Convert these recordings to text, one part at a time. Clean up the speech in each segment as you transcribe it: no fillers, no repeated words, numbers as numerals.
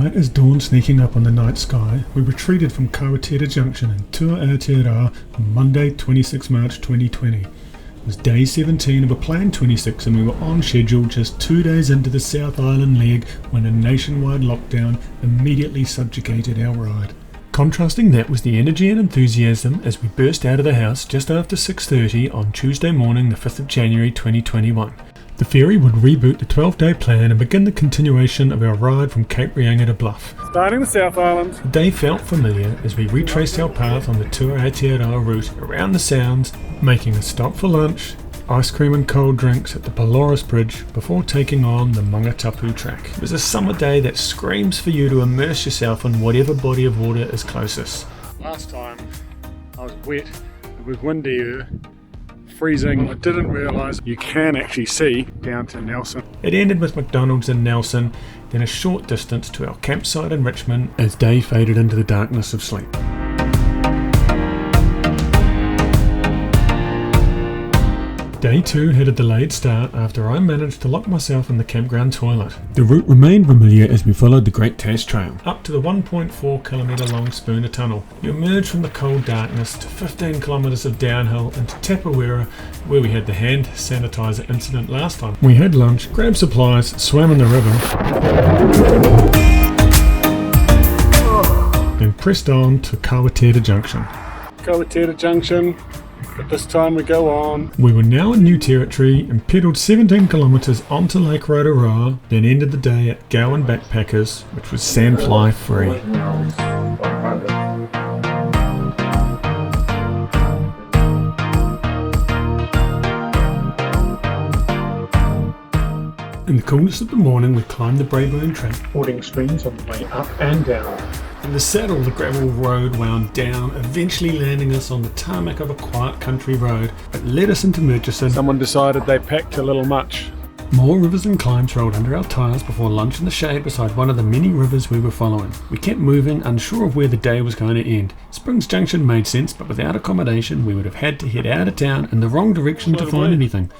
Despite as dawn sneaking up on the night sky, we retreated from Waiuta Junction in Tour Aotearoa on Monday 26 March 2020. It was day 17 of a planned 26 and we were on schedule just 2 days into the South Island leg when a nationwide lockdown immediately subjugated our ride. Contrasting that was the energy and enthusiasm as we burst out of the house just after 6:30 on Tuesday morning the 5th of January 2021. The ferry would reboot the 12-day plan and begin the continuation of our ride from Cape Reinga to Bluff. Starting the South Island. The day felt familiar as we retraced our path on the Tour Aotearoa route around the Sounds, making a stop for lunch, ice cream and cold drinks at the Pelorus Bridge before taking on the Maungatapu track. It was a summer day that screams for you to immerse yourself in whatever body of water is closest. Last time I was wet, it was windy, freezing. I didn't realise you can actually see down to Nelson. It ended with McDonald's in Nelson, then a short distance to our campsite in Richmond as day faded into the darkness of sleep. Day 2 had a delayed start after I managed to lock myself in the campground toilet. The route remained familiar as we followed the Great Tash Trail up to the 1.4 kilometre long Spooner Tunnel. You emerged from the cold darkness to 15 kilometres of downhill into Tapawera, where we had the hand sanitizer incident last time. We had lunch, grabbed supplies, swam in the river, then pressed on to Waiuta Junction. Waiuta Junction. But this time we go on. We were now in new territory and pedalled 17 kilometres onto Lake Rotorua, then ended the day at Gowan Backpackers, which was sandfly free. In the coolness of the morning, we climbed the Braeburn track, fording streams on the way up and down. In the saddle, the gravel road wound down, eventually landing us on the tarmac of a quiet country road that led us into Murchison. Someone decided they packed a little much. More rivers and climbs rolled under our tyres before lunch in the shade beside one of the many rivers we were following. We kept moving, unsure of where the day was going to end. Springs Junction made sense, but without accommodation we would have had to head out of town in the wrong direction to find anything.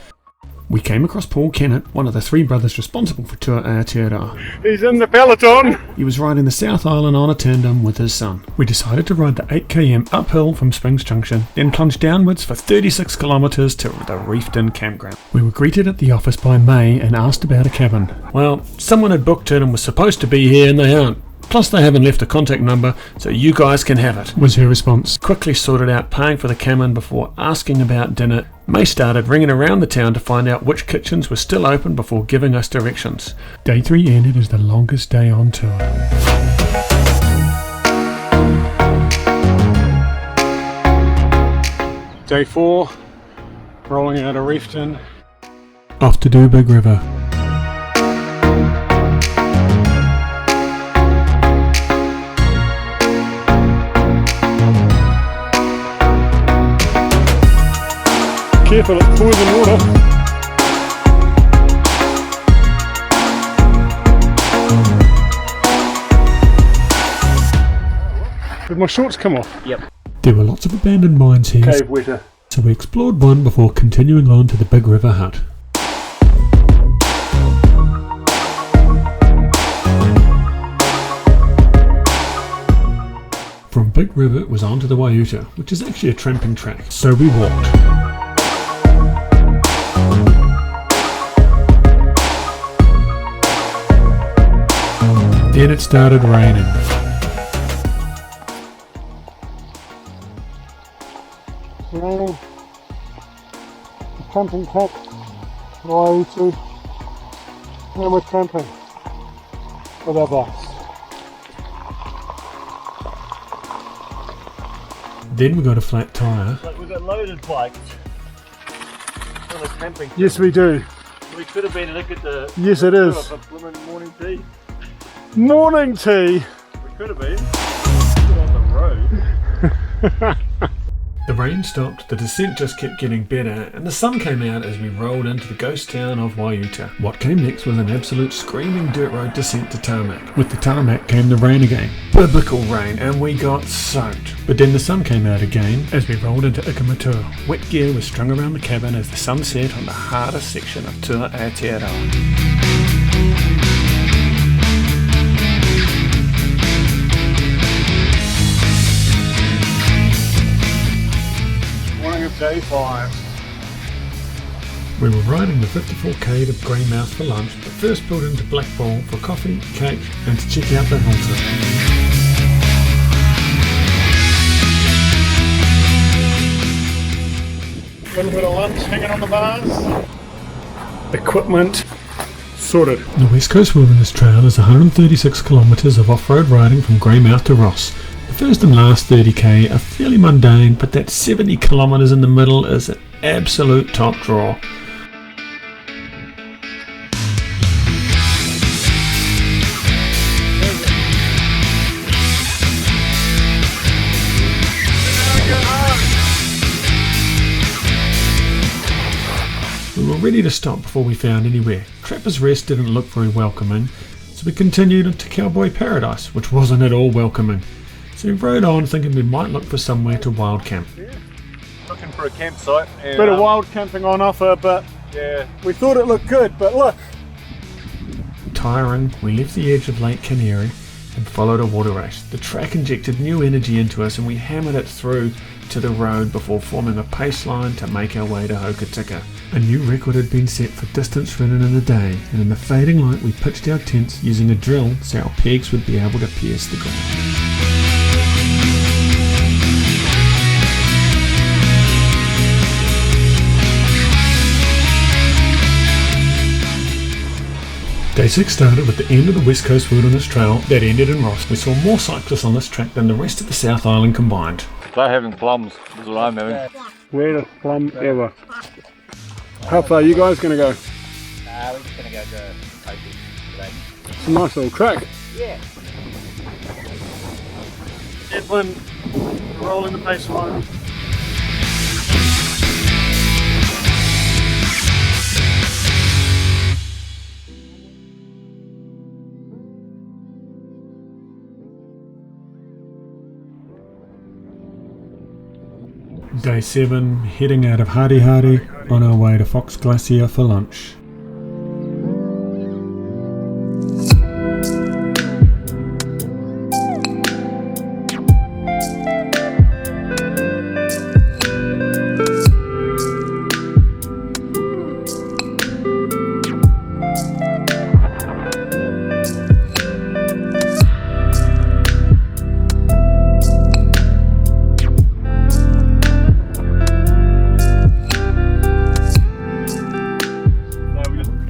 We came across Paul Kennett, one of the three brothers responsible for Tour Aotearoa. He's in the peloton! He was riding the South Island on a tandem with his son. We decided to ride the 8km uphill from Springs Junction, then plunge downwards for 36 kilometres to the Reefton campground. We were greeted at the office by May and asked about a cabin. Well, someone had booked it and was supposed to be here and they aren't. Plus they haven't left a contact number, so you guys can have it, was her response. Quickly sorted out paying for the cabin before asking about dinner. May started ringing around the town to find out which kitchens were still open before giving us directions. Day 3 ended as the longest day on tour. Day 4, rolling out of Reefton. Off to do Big River. Careful, it's poison water. Did my shorts come off? Yep. There were lots of abandoned mines here, Cave wetter. so we explored one before continuing on to the Big River hut. From Big River it was on to the Waiuta, which is actually a tramping track, so we walked. Then it started raining. Raining. Tramping track. Waiuta. And we're tramping with our bikes. Then we got a flat tyre. Like we've got loaded bikes on the camping. Yes, we do. We could have been look at the. Yes, it is. A blooming morning tea. Morning tea. We could have been. Get on the road. The rain stopped, the descent just kept getting better, and the sun came out as we rolled into the ghost town of Waiuta. What came next was an absolute screaming dirt road descent to tarmac. With the tarmac came the rain again. Biblical rain, and we got soaked. But then the sun came out again as we rolled into Ikamatua. Wet gear was strung around the cabin as the sun set on the hardest section of Tour Aotearoa. Day 5. We were riding the 54k to Greymouth for lunch, but first pulled into Blackpool for coffee, cake, and to check out the Hilton. A little bit of lunch hanging on the bars. Equipment sorted. The West Coast Wilderness Trail is 136 kilometres of off-road riding from Greymouth to Ross. The first and last 30k are fairly mundane, but that 70 kilometres in the middle is an absolute top draw. We were ready to stop before we found anywhere. Trapper's Rest didn't look very welcoming, so we continued into Cowboy Paradise, which wasn't at all welcoming. So we rode on thinking we might look for somewhere to wild camp. Looking for a campsite. And, Bit of wild camping on offer, but yeah, we thought it looked good, but look. Tiring, we left the edge of Lake Canary and followed a water race. The track injected new energy into us and we hammered it through to the road before forming a pace line to make our way to Hokitika. A new record had been set for distance ridden in a day, and in the fading light we pitched our tents using a drill so our pegs would be able to pierce the ground. Day 6 started with the end of the West Coast Wilderness Trail that ended in Ross. We saw more cyclists on this track than the rest of the South Island combined. they're having plums. That's what I'm having. Weirdest plum ever. How far are you guys going to go? We're just going to go to Otago today. It's a nice little track. Yeah. Edwin, rolling the pace line. Day 7, heading out of Hardy Hardy on our way to Fox Glacier for lunch.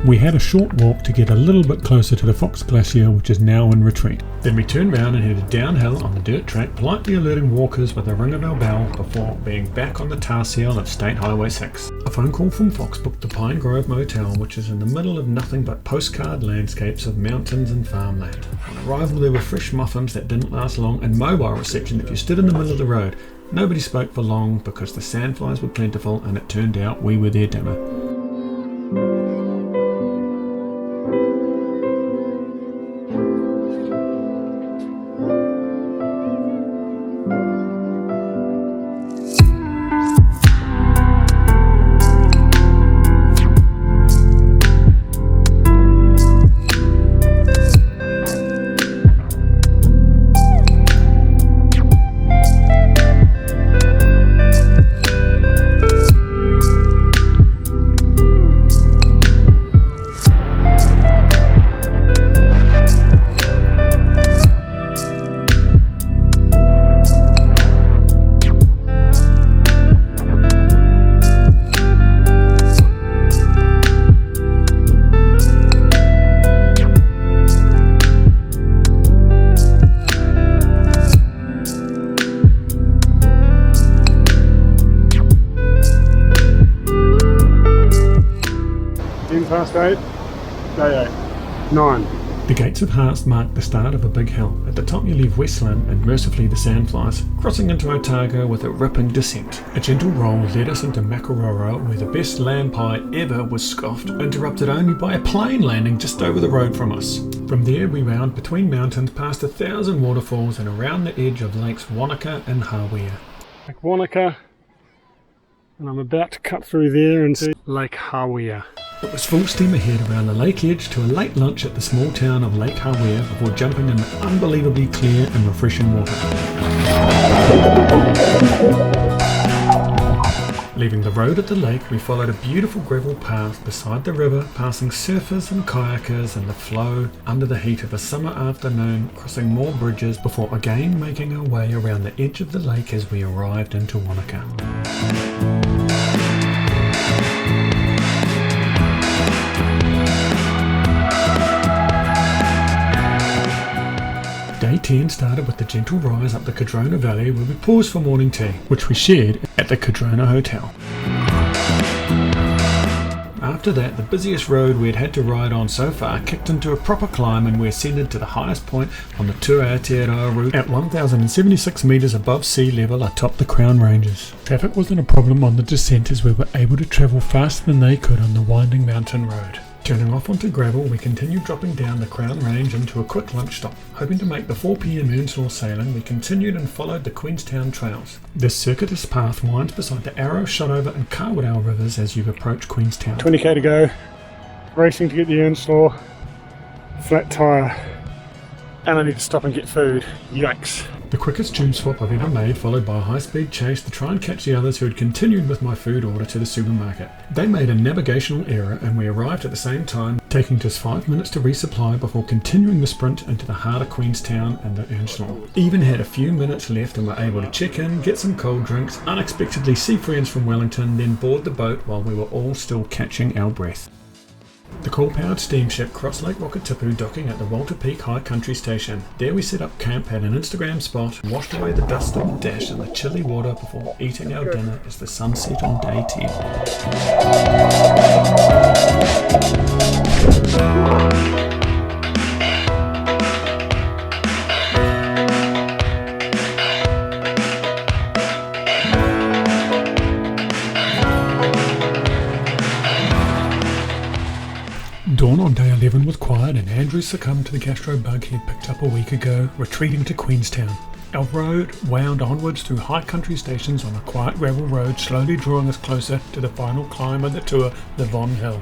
We had a short walk to get a little bit closer to the Fox Glacier, which is now in retreat. Then we turned round and headed downhill on the dirt track, politely alerting walkers with a ring of our bell before being back on the tar seal of State Highway 6. A phone call from Fox booked the Pine Grove Motel, which is in the middle of nothing but postcard landscapes of mountains and farmland. On arrival there were fresh muffins that didn't last long and mobile reception if you stood in the middle of the road. Nobody spoke for long because the sandflies were plentiful and it turned out we were their dinner. Past 8, day 8, 9. The Gates of Hearts mark the start of a big hill. At the top you leave Westland and mercifully the sandflies, crossing into Otago with a ripping descent. A gentle roll led us into Makarora, where the best lamb pie ever was scoffed, interrupted only by a plane landing just over the road from us. From there we wound between mountains past 1,000 waterfalls and around the edge of lakes Wanaka and Hawea. Lake Wanaka, and I'm about to cut through there and see Lake Hawea. It was full steam ahead around the lake edge to a late lunch at the small town of Lake Hawea before jumping in the unbelievably clear and refreshing water. Leaving the road at the lake, we followed a beautiful gravel path beside the river, passing surfers and kayakers in the flow under the heat of a summer afternoon, crossing more bridges before again making our way around the edge of the lake as we arrived into Wanaka. Day 10 started with the gentle rise up the Cardrona Valley, where we paused for morning tea, which we shared at the Cardrona Hotel. After that, the busiest road we had had to ride on so far kicked into a proper climb, and we ascended to the highest point on the Tour Aotearoa route at 1,076 metres above sea level atop the Crown Ranges. Traffic wasn't a problem on the descent as we were able to travel faster than they could on the winding mountain road. Turning off onto gravel, we continued dropping down the Crown Range into a quick lunch stop. Hoping to make the 4 PM Earnslaw sailing, we continued and followed the Queenstown trails. This circuitous path winds beside the Arrow, Shotover and Carwoodale rivers as you approach Queenstown. 20k to go, racing to get the Earnslaw, flat tyre, and I need to stop and get food. Yikes. The quickest tube swap I've ever made, followed by a high-speed chase to try and catch the others who had continued with my food order to the supermarket. They made a navigational error and we arrived at the same time, taking just 5 minutes to resupply before continuing the sprint into the heart of Queenstown and the Earnslaw. Even had a few minutes left and were able to check in, get some cold drinks, unexpectedly see friends from Wellington, then board the boat while we were all still catching our breath. The coal-powered steamship crossed Lake Maungatapu, docking at the Walter Peak High Country Station. There we set up camp at an Instagram spot and washed away the dust of the dash in the chilly water before eating our dinner as the sun set on day 10. Dawn on day 11 was quiet and Andrew succumbed to the gastro bug he'd picked up a week ago, retreating to Queenstown. Our road wound onwards through high country stations on a quiet gravel road, slowly drawing us closer to the final climb of the tour, the Von Hill.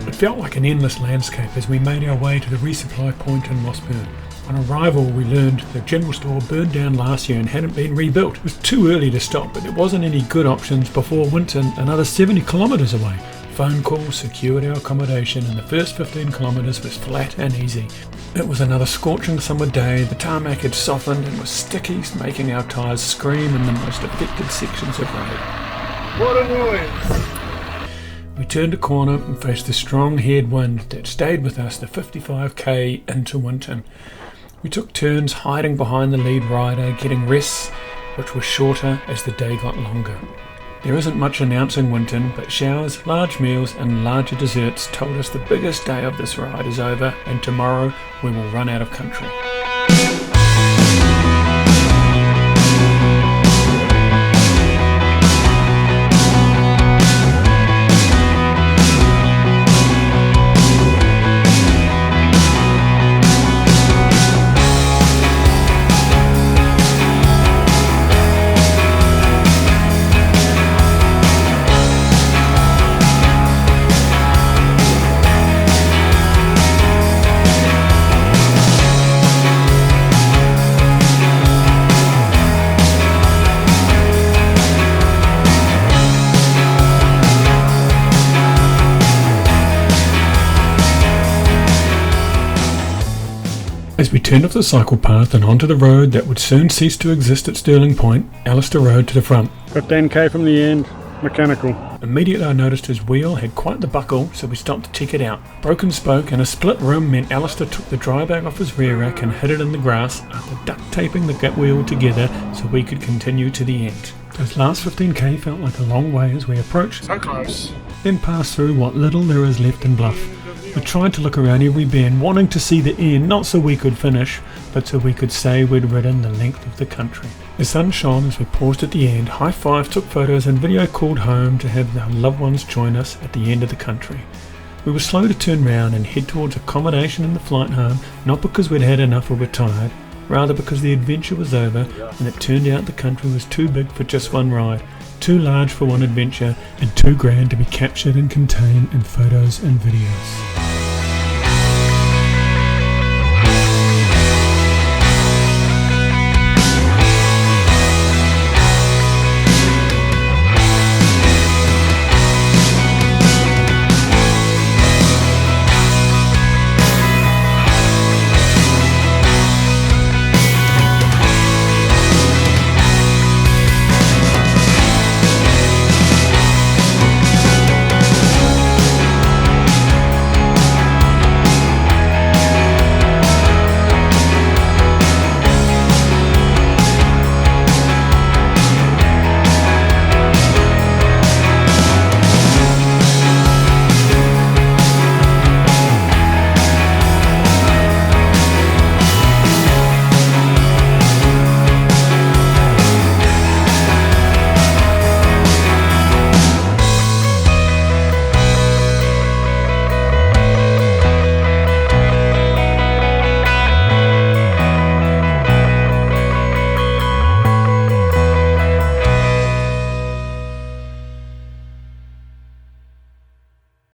It felt like an endless landscape as we made our way to the resupply point in Mossburn. On arrival, we learned the general store burned down last year and hadn't been rebuilt. It was too early to stop, but there wasn't any good options before Winton, another 70 kilometres away. Phone calls secured our accommodation and the first 15 kilometres was flat and easy. It was another scorching summer day. The tarmac had softened and was sticky, making our tyres scream in the most affected sections of road. What a noise! We turned a corner and faced the strong headwind that stayed with us the 55k into Winton. We took turns hiding behind the lead rider, getting rests which were shorter as the day got longer. There isn't much announcing Winton, but showers, large meals and larger desserts told us the biggest day of this ride is over and tomorrow we will run out of country. As we turned off the cycle path and onto the road that would soon cease to exist at Stirling Point, Alistair rode to the front. 15k from the end, mechanical. Immediately I noticed his wheel had quite the buckle, so we stopped to check it out. Broken spoke and a split rim meant Alistair took the dry bag off his rear rack and hid it in the grass after duct taping the gut wheel together so we could continue to the end. Those last 15k felt like a long way as we approached, So close. then passed through what little there is left in Bluff. We tried to look around every bend, wanting to see the end, not so we could finish, but so we could say we'd ridden the length of the country. The sun shone as we paused at the end, high-fived, took photos and video called home to have our loved ones join us at the end of the country. We were slow to turn round and head towards accommodation in the flight home, not because we'd had enough or were tired, rather because the adventure was over and it turned out the country was too big for just one ride, too large for one adventure, and too grand to be captured and contained in photos and videos.